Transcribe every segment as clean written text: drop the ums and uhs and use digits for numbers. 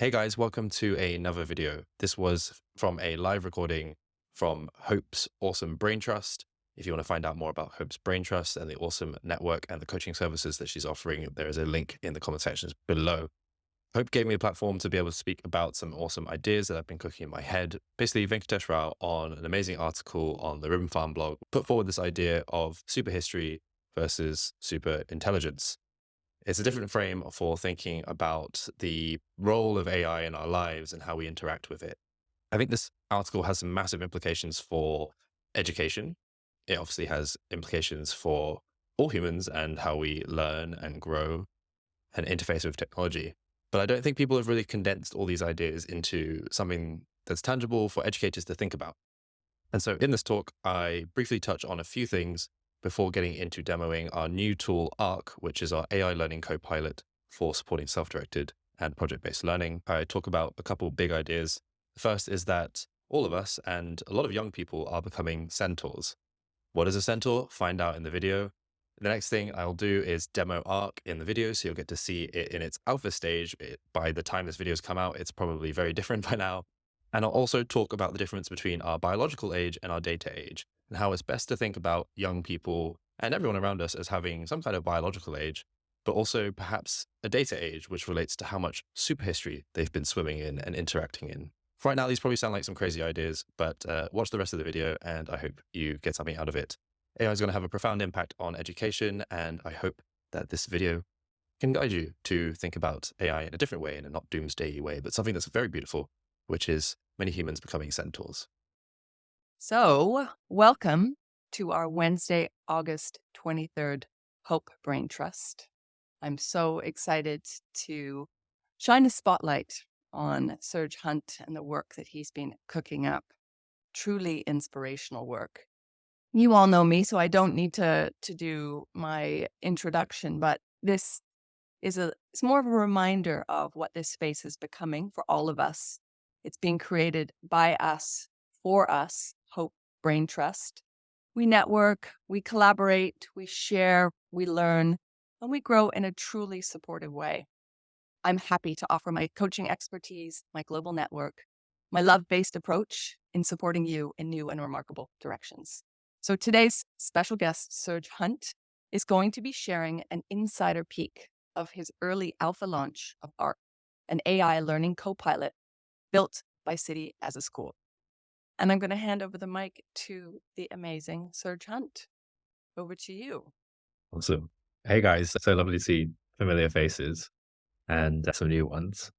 Hey guys, welcome to another video. This was from a live recording from Hope's awesome brain trust. If you want to find out more about Hope's brain trust and the awesome network and the coaching services that she's offering, there is a link in the comment sections below. Hope gave me a platform to be able to speak about some awesome ideas that I've been cooking in my head. Basically, Venkatesh Rao, on an amazing article on the Ribbon Farm blog, put forward this idea of super history versus super intelligence. It's a different frame for thinking about the role of AI in our lives and how we interact with it. I think this article has some massive implications for education. It obviously has implications for all humans and how we learn and grow and interface with technology. But I don't think people have really condensed all these ideas into something that's tangible for educators to think about. And so in this talk, I briefly touch on a few things before getting into demoing our new tool, Arc, which is our AI learning copilot for supporting self-directed and project-based learning. I talk about a couple big ideas. The first is that all of us and a lot of young people are becoming centaurs. What is a centaur? Find out in the video. The next thing I'll do is demo Arc in the video, so you'll get to see it in its alpha stage. By the time this video's come out, it's probably very different by now. And I'll also talk about the difference between our biological age and our data age, and how it's best to think about young people and everyone around us as having some kind of biological age, but also perhaps a data age, which relates to how much super history they've been swimming in and interacting in. For right now, these probably sound like some crazy ideas, but watch the rest of the video and I hope you get something out of it. AI is going to have a profound impact on education, and I hope that this video can guide you to think about AI in a different way, in a not doomsday way, but something that's very beautiful, which is many humans becoming centaurs. So, welcome to our Wednesday, August 23rd Hope Brain Trust. I'm so excited to shine a spotlight on Serj Hunt and the work that he's been cooking up. Truly inspirational work. You all know me, so I don't need to do my introduction, but this is it's more of a reminder of what this space is becoming for all of us. It's being created by us, for us, Hope Brain Trust. We network, we collaborate, we share, we learn, and we grow in a truly supportive way. I'm happy to offer my coaching expertise, my global network, my love-based approach in supporting you in new and remarkable directions. So today's special guest, Serj Hunt, is going to be sharing an insider peek of his early alpha launch of Arc, an AI learning copilot built by City as a School. And I'm going to hand over the mic to the amazing Serj Hunt. Over to you. Awesome. Hey guys, so lovely to see familiar faces and some new ones.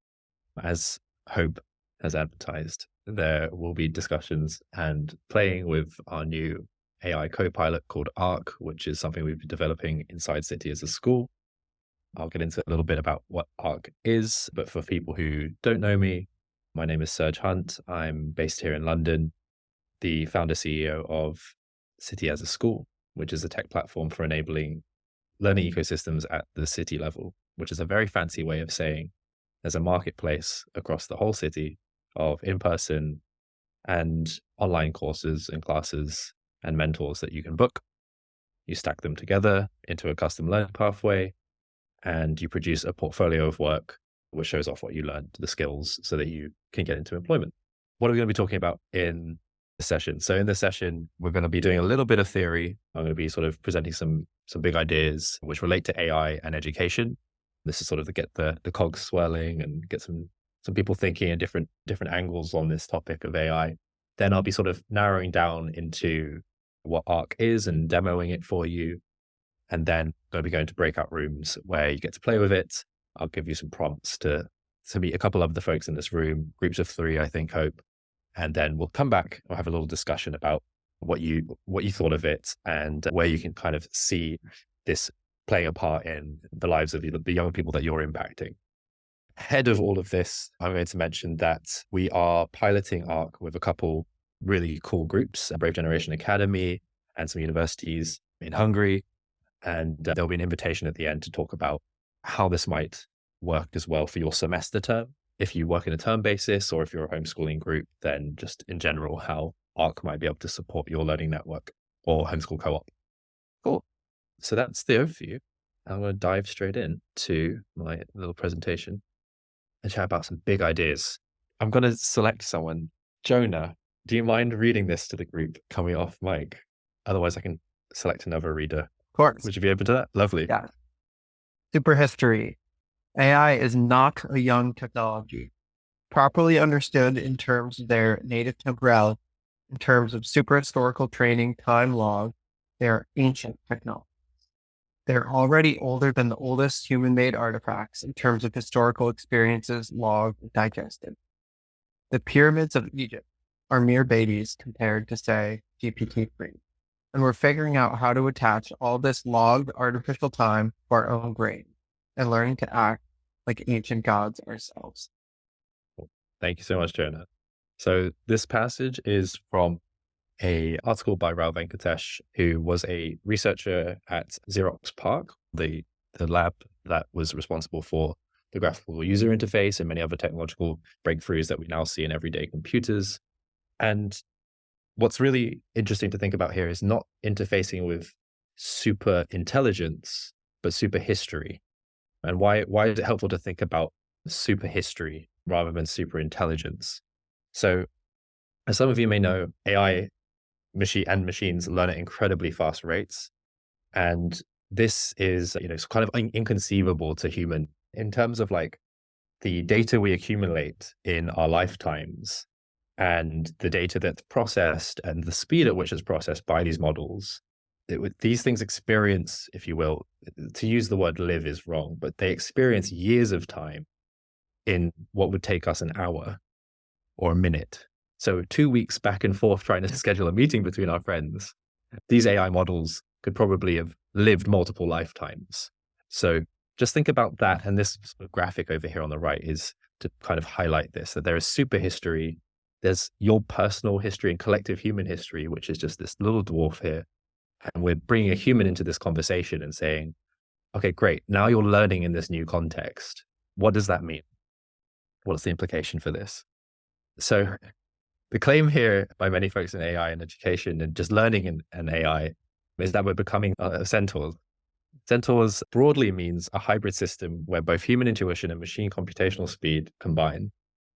As Hope has advertised, there will be discussions and playing with our new AI copilot called Arc, which is something we've been developing inside City as a School. I'll get into a little bit about what Arc is, but for people who don't know me, my name is Serj Hunt. I'm based here in London, the founder CEO of City as a School, which is a tech platform for enabling learning ecosystems at the city level, which is a very fancy way of saying there's a marketplace across the whole city of in-person and online courses and classes and mentors that you can book. You stack them together into a custom learning pathway, and you produce a portfolio of work which shows off what you learned, the skills, so that you can get into employment. What are we going to be talking about in the session? So in this session, we're going to be doing a little bit of theory. I'm going to be sort of presenting some big ideas which relate to AI and education. This is sort of to get the cogs swirling and get some people thinking in different angles on this topic of AI. Then I'll be sort of narrowing down into what Arc is and demoing it for you. And then going to be going to breakout rooms where you get to play with it. I'll give you some prompts to meet a couple of the folks in this room, groups of 3, I think, Hope. And then we'll come back. We'll have a little discussion about what you thought of it and where you can kind of see this playing a part in the lives of the young people that you're impacting. Ahead of all of this, I'm going to mention that we are piloting Arc with a couple really cool groups, Brave Generation Academy and some universities in Hungary. And there'll be an invitation at the end to talk about how this might work as well for your semester term. If you work in a term basis, or if you're a homeschooling group, then just in general, how Arc might be able to support your learning network or homeschool co-op. Cool. So that's the overview. I'm going to dive straight in to my little presentation. and chat about some big ideas. I'm going to select someone. Jonah, do you mind reading this to the group coming off mic? Otherwise, I can select another reader. Of course. Would you be open to that? Lovely. Yeah. Super history. AI is not a young technology. Properly understood in terms of their native temporality, in terms of superhistorical training time log, they are ancient technology. They're already older than the oldest human-made artifacts in terms of historical experiences logged and digested. The pyramids of Egypt are mere babies compared to, say, GPT-3. And we're figuring out how to attach all this logged artificial time to our own brain and learning to act like ancient gods ourselves. Thank you so much, Jonah. So this passage is from an article by Rao Venkatesh, who was a researcher at Xerox PARC, the lab that was responsible for the graphical user interface and many other technological breakthroughs that we now see in everyday computers. And what's really interesting to think about here is not interfacing with super intelligence, but super history. And why is it helpful to think about super history rather than super intelligence? So as some of you may know, AI machines learn at incredibly fast rates. And this is, it's kind of inconceivable to human in terms of like the data we accumulate in our lifetimes and the data that's processed and the speed at which it's processed by these models. These things experience, if you will, to use the word live is wrong, but they experience years of time in what would take us an hour or a minute. So 2 weeks back and forth trying to schedule a meeting between our friends, these AI models could probably have lived multiple lifetimes. So just think about that. And this sort of graphic over here on the right is to kind of highlight this, that there is super history. There's your personal history and collective human history, which is just this little dwarf here. And we're bringing a human into this conversation and saying, okay, great. Now you're learning in this new context. What does that mean? What's the implication for this? So the claim here by many folks in AI and education and just learning in AI is that we're becoming centaurs. Centaurs broadly means a hybrid system where both human intuition and machine computational speed combine.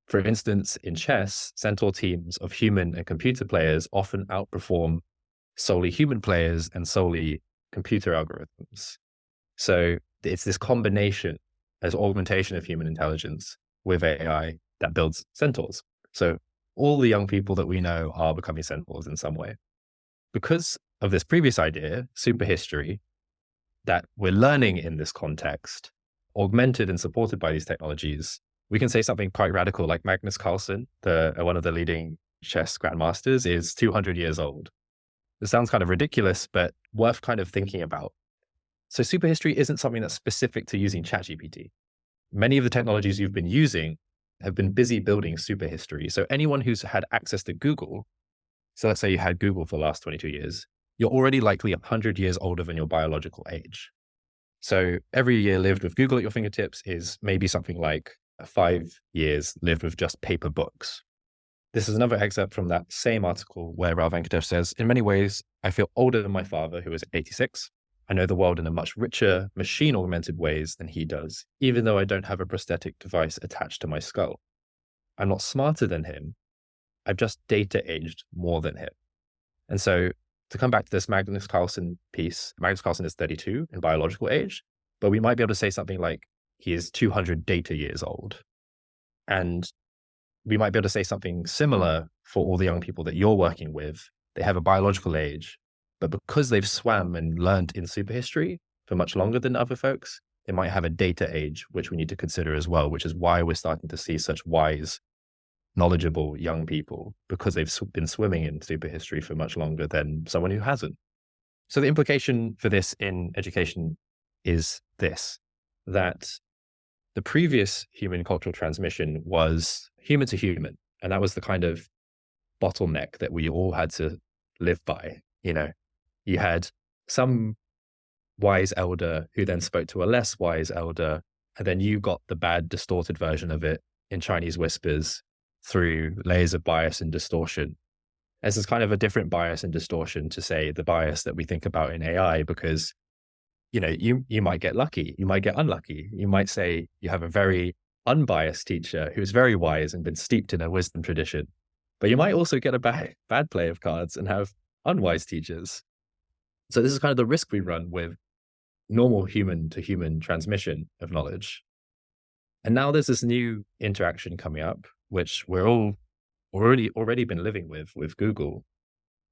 For instance, in chess, centaur teams of human and computer players often outperform solely human players and solely computer algorithms. So it's this combination as augmentation of human intelligence with AI that builds centaurs. So all the young people that we know are becoming centaurs in some way. Because of this previous idea, super history, that we're learning in this context, augmented and supported by these technologies, we can say something quite radical, like Magnus Carlsen, one of the leading chess grandmasters, is 200 years old. This sounds kind of ridiculous, but worth kind of thinking about. So super history isn't something that's specific to using ChatGPT. Many of the technologies you've been using have been busy building super history. So anyone who's had access to Google, so let's say you had Google for the last 22 years, you're already likely 100 years older than your biological age. So every year lived with Google at your fingertips is maybe something like 5 years lived with just paper books. This is another excerpt from that same article where Rao Venkatesh says, in many ways, I feel older than my father, who is 86. I know the world in a much richer, machine-augmented ways than he does, even though I don't have a prosthetic device attached to my skull. I'm not smarter than him. I've just data-aged more than him. And so to come back to this Magnus Carlsen piece, Magnus Carlsen is 32 in biological age, but we might be able to say something like he is 200 data years old. And we might be able to say something similar for all the young people that you're working with. They have a biological age, but because they've swam and learned in super history for much longer than other folks, they might have a data age, which we need to consider as well, which is why we're starting to see such wise, knowledgeable young people, because they've been swimming in super history for much longer than someone who hasn't. So the implication for this in education is this, that the previous human cultural transmission was human to human. And that was the kind of bottleneck that we all had to live by. You had some wise elder who then spoke to a less wise elder, and then you got the bad, distorted version of it in Chinese whispers through layers of bias and distortion. This is kind of a different bias and distortion to say the bias that we think about in AI, because you might get lucky, you might get unlucky. You might say you have a very unbiased teacher who's very wise and been steeped in a wisdom tradition. But you might also get a bad play of cards and have unwise teachers. So this is kind of the risk we run with normal human to human transmission of knowledge. And now there's this new interaction coming up, which we're all already been living with Google,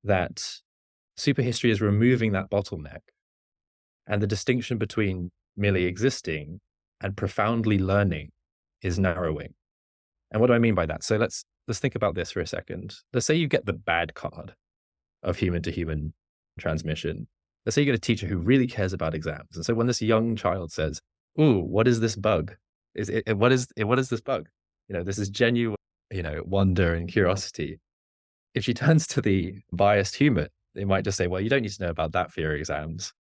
that superhistory is removing that bottleneck, and the distinction between merely existing and profoundly learning is narrowing. And what do I mean by that? So let's think about this for a second. Let's say you get the bad card of human to human transmission. Let's say you get a teacher who really cares about exams. And so when this young child says, "Ooh, what is this bug? What is this bug?" This is genuine, wonder and curiosity. If she turns to the biased human, they might just say, "Well, you don't need to know about that for your exams."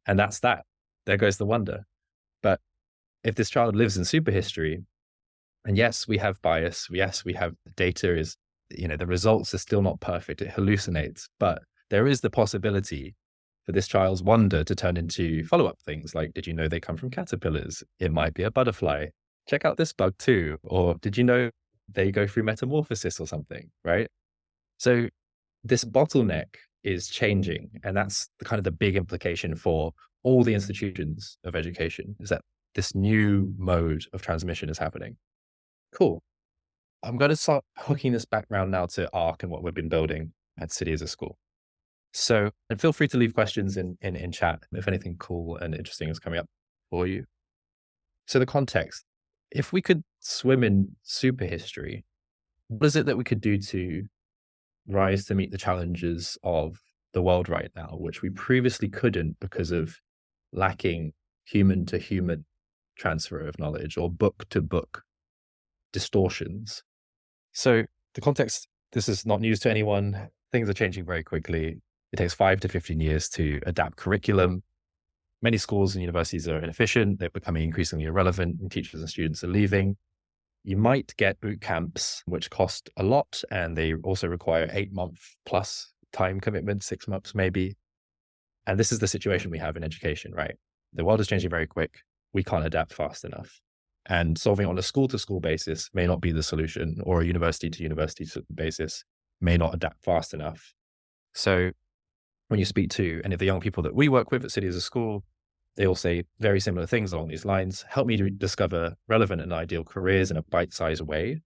And that's that. There goes the wonder. But if this child lives in superhistory, and yes, we have bias. Yes, we have the data is, the results are still not perfect. It hallucinates, but there is the possibility for this child's wonder to turn into follow-up things like, did you know they come from caterpillars? It might be a butterfly. Check out this bug too. Or did you know they go through metamorphosis or something, right? So this bottleneck is changing. And that's the big implication for all the institutions of education, is that this new mode of transmission is happening. Cool. I'm going to start hooking this back around now to ARC and what we've been building at City as a School. So, and feel free to leave questions in chat if anything cool and interesting is coming up for you. So the context, if we could swim in super history, what is it that we could do to rise to meet the challenges of the world right now, which we previously couldn't because of lacking human to human transfer of knowledge or book to book distortions? So the context, this is not news to anyone. Things are changing very quickly. It takes 5 to 15 years to adapt curriculum. Many schools and universities are inefficient. They're becoming increasingly irrelevant, and teachers and students are leaving. You might get boot camps, which cost a lot, and they also require 8-month plus time commitment, 6 months maybe. And this is the situation we have in education, right? The world is changing very quick. We can't adapt fast enough. And solving on a school-to-school basis may not be the solution, or a university-to-university basis may not adapt fast enough. So when you speak to any of the young people that we work with at City as a School, they all say very similar things along these lines. Help me to discover relevant and ideal careers in a bite-sized way.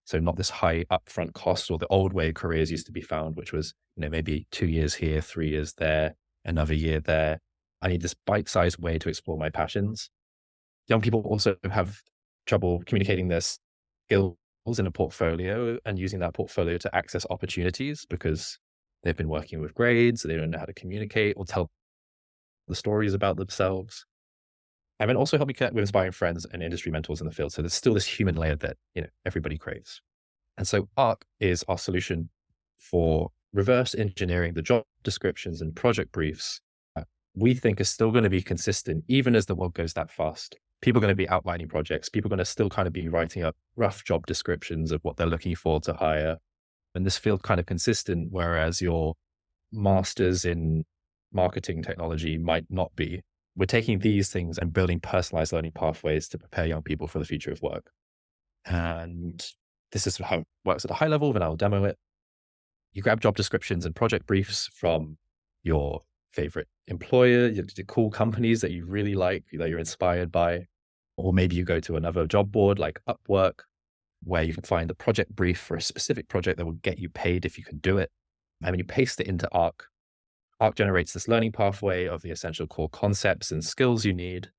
So not this high upfront cost or the old way careers used to be found, which was, maybe 2 years here, 3 years there, another year there. I need this bite-sized way to explore my passions. Young people also have trouble communicating their skills in a portfolio and using that portfolio to access opportunities because they've been working with grades, they don't know how to communicate or tell the stories about themselves. And then also help me connect with inspiring friends and industry mentors in the field. So there's still this human layer that, everybody craves. And so ARC is our solution for reverse engineering the job descriptions and project briefs we think are still going to be consistent, even as the world goes that fast. People are going to be outlining projects. People are going to still kind of be writing up rough job descriptions of what they're looking for to hire. And this feels kind of consistent, whereas your master's in marketing technology might not be. We're taking these things and building personalized learning pathways to prepare young people for the future of work. And this is how it works at a high level, then I'll demo it. You grab job descriptions and project briefs from your favorite employer, the cool companies that you really like, that you're inspired by. Or maybe you go to another job board like Upwork, where you can find a project brief for a specific project that will get you paid if you can do it. And when you paste it into ARC, ARC generates this learning pathway of the essential core concepts and skills you need.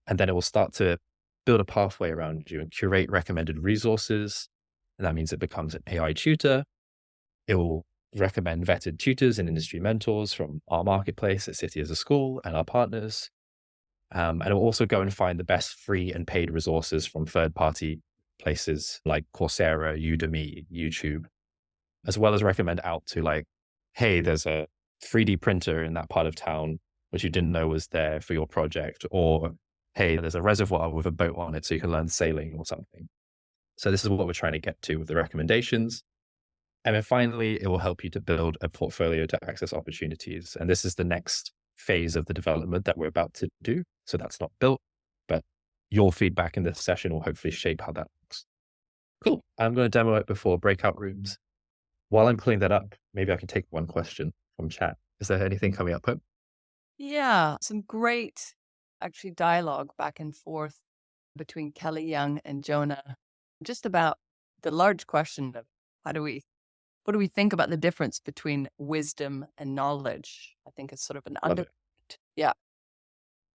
And then it will start to build a pathway around you and curate recommended resources. And that means it becomes an AI tutor. It will recommend vetted tutors and industry mentors from our marketplace at City as a School and our partners. And it will also go and find the best free and paid resources from third-party places like Coursera, Udemy, YouTube, as well as recommend out to like, hey, there's a 3D printer in that part of town, which you didn't know was there for your project. Or, hey, there's a reservoir with a boat on it so you can learn sailing or something. So this is what we're trying to get to with the recommendations. And then finally, it will help you to build a portfolio to access opportunities. And this is the next phase of the development that we're about to do. So that's not built, but your feedback in this session will hopefully shape how that looks. Cool. I'm going to demo it before breakout rooms. While I'm pulling that up, maybe I can take one question from chat. Is there anything coming up, Hope? Yeah, some great actually dialogue back and forth between Kelly Young and Jonah, just about the large question of what do we think about the difference between wisdom and knowledge? I think it's sort of an Love it. Yeah.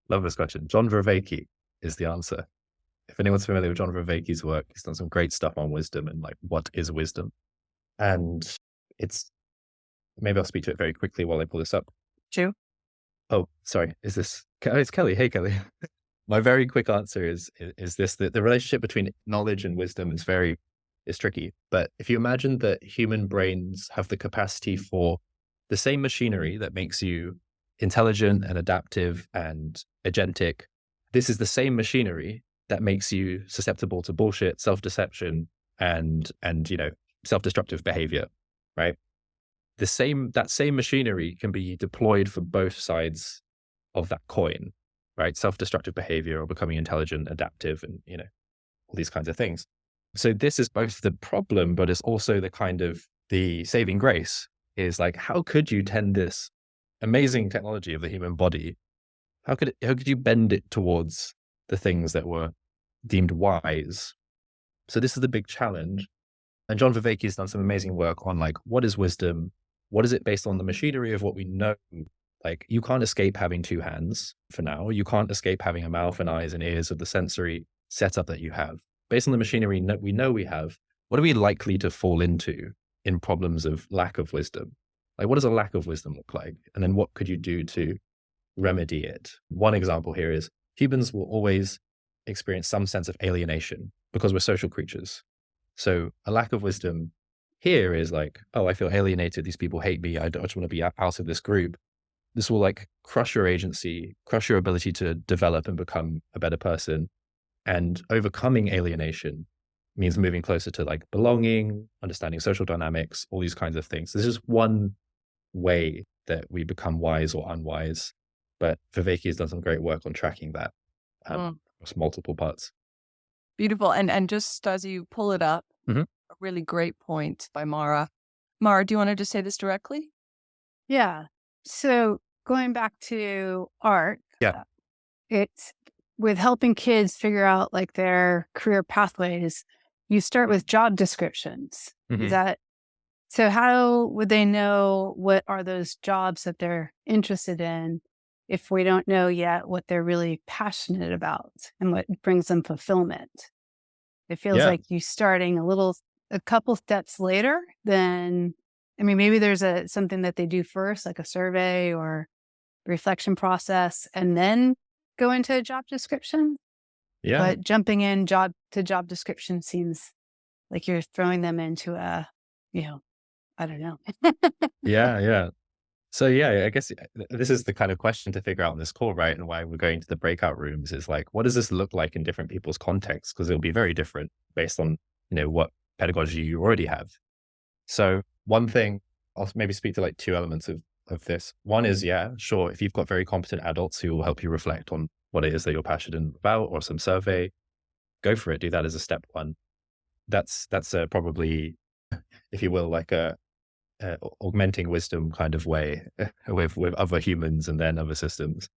Love this question. John Vervaeke is the answer. If anyone's familiar with John Vervaeke's work, he's done some great stuff on wisdom and like what is wisdom. And maybe I'll speak to it very quickly while I pull this up. True. Oh, sorry. It's Kelly. Hey, Kelly. My very quick answer is this: that the relationship between knowledge and wisdom is tricky. But if you imagine that human brains have the capacity for the same machinery that makes you intelligent and adaptive and agentic, this is the same machinery that makes you susceptible to bullshit, self-deception, and self-destructive behavior, right? That same machinery can be deployed for both sides of that coin, right? Self-destructive behavior or becoming intelligent, adaptive, and all these kinds of things. So this is both the problem, but it's also the saving grace. Is like, how could you tend this amazing technology of the human body? How could you bend it towards the things that were deemed wise? So this is the big challenge. And John Vervaeke has done some amazing work on like, what is wisdom? What is it based on the machinery of what we know? Like, you can't escape having two hands for now. You can't escape having a mouth and eyes and ears of the sensory setup that you have. Based on the machinery we know we have, what are we likely to fall into in problems of lack of wisdom? Like, what does a lack of wisdom look like? And then what could you do to remedy it? One example here is humans will always experience some sense of alienation because we're social creatures. So a lack of wisdom here is like, oh, I feel alienated. These people hate me. I just want to be out of this group. This will like crush your agency, crush your ability to develop and become a better person. And overcoming alienation means moving closer to like belonging, understanding social dynamics, all these kinds of things. This is one way that we become wise or unwise. But Vervaeke has done some great work on tracking that across multiple parts. Beautiful. And just as you pull it up, a really great point by Mara. Mara, do you want to just say this directly? Yeah. So going back to art, it's with helping kids figure out like their career pathways. You start with job descriptions. So how would they know what are those jobs that they're interested in if we don't know yet what they're really passionate about and what brings them fulfillment? It feels like you starting a couple steps later than, maybe there's something that they do first, like a survey or reflection process, and then go into a job description. Yeah. But jumping in job description seems like you're throwing them into a, I don't know. Yeah. So I guess this is the kind of question to figure out on this call, right? And why we're going to the breakout rooms is like, what does this look like in different people's contexts? Because it'll be very different based on, what pedagogy you already have. So one thing, I'll maybe speak to like two elements of this. One is, sure, if you've got very competent adults who will help you reflect on what it is that you're passionate about or some survey, go for it. Do that as a step one. That's probably, if you will, like a augmenting wisdom kind of way with other humans and then other systems.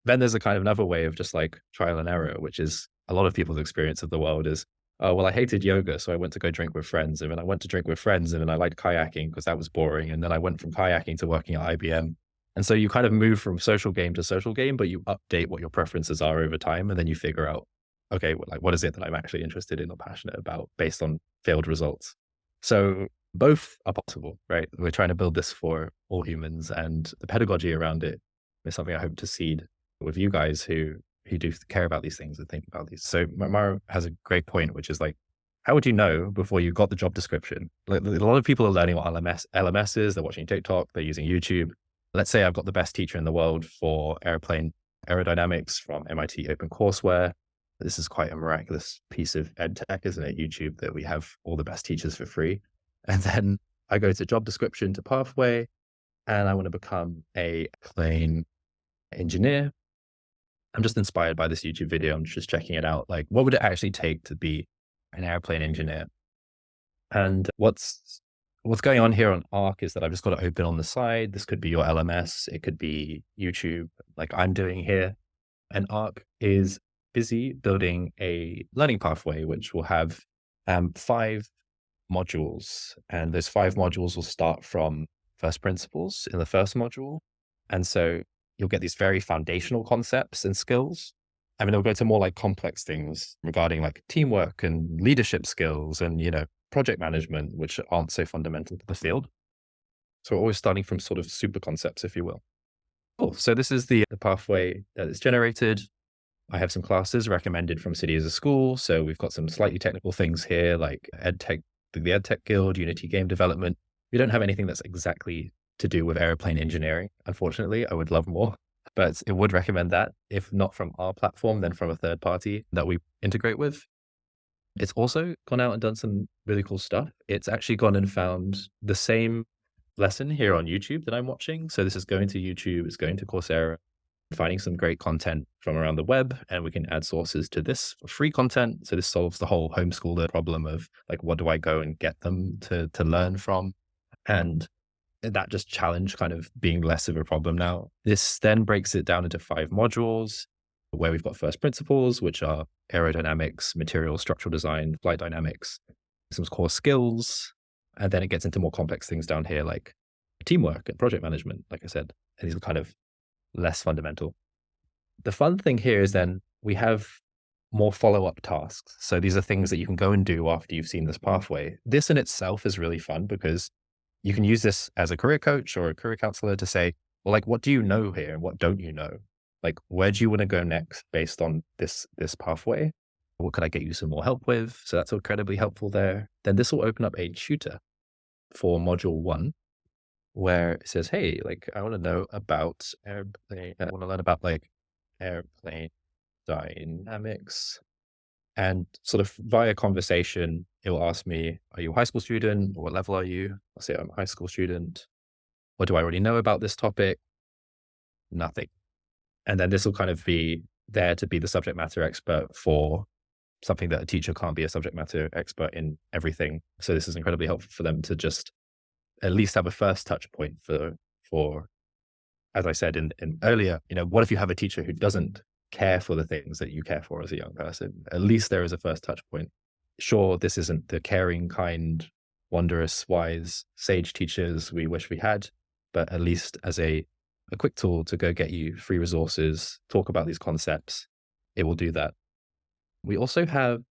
Then there's a kind of another way of just like trial and error, which is a lot of people's experience of the world is, oh, well, I hated yoga, so I went to go drink with friends. And then I went to drink with friends, and then I liked kayaking because that was boring. And then I went from kayaking to working at IBM. And so you kind of move from social game to social game, but you update what your preferences are over time. And then you figure out, okay, well, like, what is it that I'm actually interested in or passionate about based on failed results? So both are possible, right? We're trying to build this for all humans, and the pedagogy around it is something I hope to seed with you guys who do care about these things and think about these. So Mara has a great point, which is like, how would you know before you got the job description? Like, a lot of people are learning what LMS is, they're watching TikTok, they're using YouTube. Let's say I've got the best teacher in the world for airplane aerodynamics from MIT OpenCourseWare. This is quite a miraculous piece of ed tech, isn't it? YouTube, that we have all the best teachers for free. And then I go to job description to pathway, and I want to become a plane engineer. I'm just inspired by this YouTube video. I'm just checking it out. Like, what would it actually take to be an airplane engineer? And what's going on here on Arc is that I've just got it open on the side. This could be your LMS. It could be YouTube, like I'm doing here. And Arc is busy building a learning pathway, which will have 5 modules. And those 5 modules will start from first principles in the first module. And so you'll get these very foundational concepts and skills. I mean, they'll go to more like complex things regarding like teamwork and leadership skills and, project management, which aren't so fundamental to the field. So we're always starting from sort of super concepts, if you will. Cool. So this is the pathway that is generated. I have some classes recommended from City as a school. So we've got some slightly technical things here, like EdTech, the EdTech Guild, Unity game development. We don't have anything that's exactly to do with airplane engineering. Unfortunately, I would love more, but it would recommend that. If not from our platform, then from a third party that we integrate with. It's also gone out and done some really cool stuff. It's actually gone and found the same lesson here on YouTube that I'm watching. So this is going to YouTube, it's going to Coursera, finding some great content from around the web, and we can add sources to this for free content. So this solves the whole homeschooler problem of like, what do I go and get them to learn from? And that just challenge kind of being less of a problem now. This then breaks it down into 5 modules where we've got first principles, which are aerodynamics, material, structural design, flight dynamics, some core skills. And then it gets into more complex things down here, like teamwork and project management, like I said. And these are kind of less fundamental. The fun thing here is then we have more follow-up tasks. So these are things that you can go and do after you've seen this pathway. This in itself is really fun because you can use this as a career coach or a career counselor to say, well, like, what do you know here and what don't you know? Like, where do you want to go next based on this pathway? What could I get you some more help with? So that's incredibly helpful there. Then this will open up a tutor for module 1, where it says, hey, like, I want to know about airplane. I want to learn about like airplane dynamics. And sort of via conversation, it will ask me, are you a high school student? What level are you? I'll say I'm a high school student. What do I already know about this topic? Nothing. And then this will kind of be there to be the subject matter expert for something that a teacher can't be a subject matter expert in everything. So this is incredibly helpful for them to just at least have a first touch point for as I said in earlier, what if you have a teacher who doesn't care for the things that you care for as a young person? At least there is a first touch point. Sure, this isn't the caring, kind, wondrous, wise, sage teachers we wish we had, but at least as a quick tool to go get you free resources, talk about these concepts, it will do that. We also have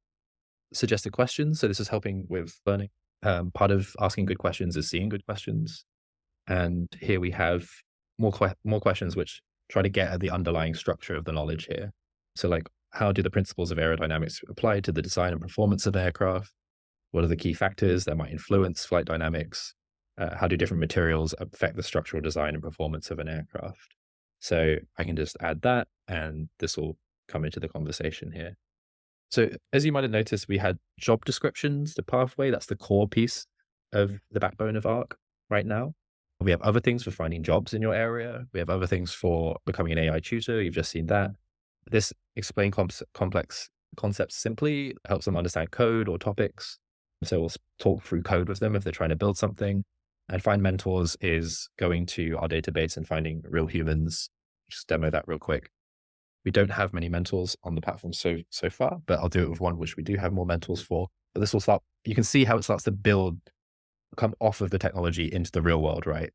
suggested questions. So this is helping with learning. Part of asking good questions is seeing good questions. And here we have more questions which try to get at the underlying structure of the knowledge here. So like, how do the principles of aerodynamics apply to the design and performance of aircraft? What are the key factors that might influence flight dynamics? How do different materials affect the structural design and performance of an aircraft? So I can just add that, and this will come into the conversation here. So as you might have noticed, we had job descriptions, the pathway, that's the core piece of the backbone of ARC right now. We have other things for finding jobs in your area. We have other things for becoming an AI tutor. You've just seen that. This explain complex concepts simply, helps them understand code or topics. So we'll talk through code with them if they're trying to build something. And Find Mentors is going to our database and finding real humans. Just demo that real quick. We don't have many mentors on the platform so far, but I'll do it with one which we do have more mentors for. But this will start, you can see how it starts to build, come off of the technology into the real world, right?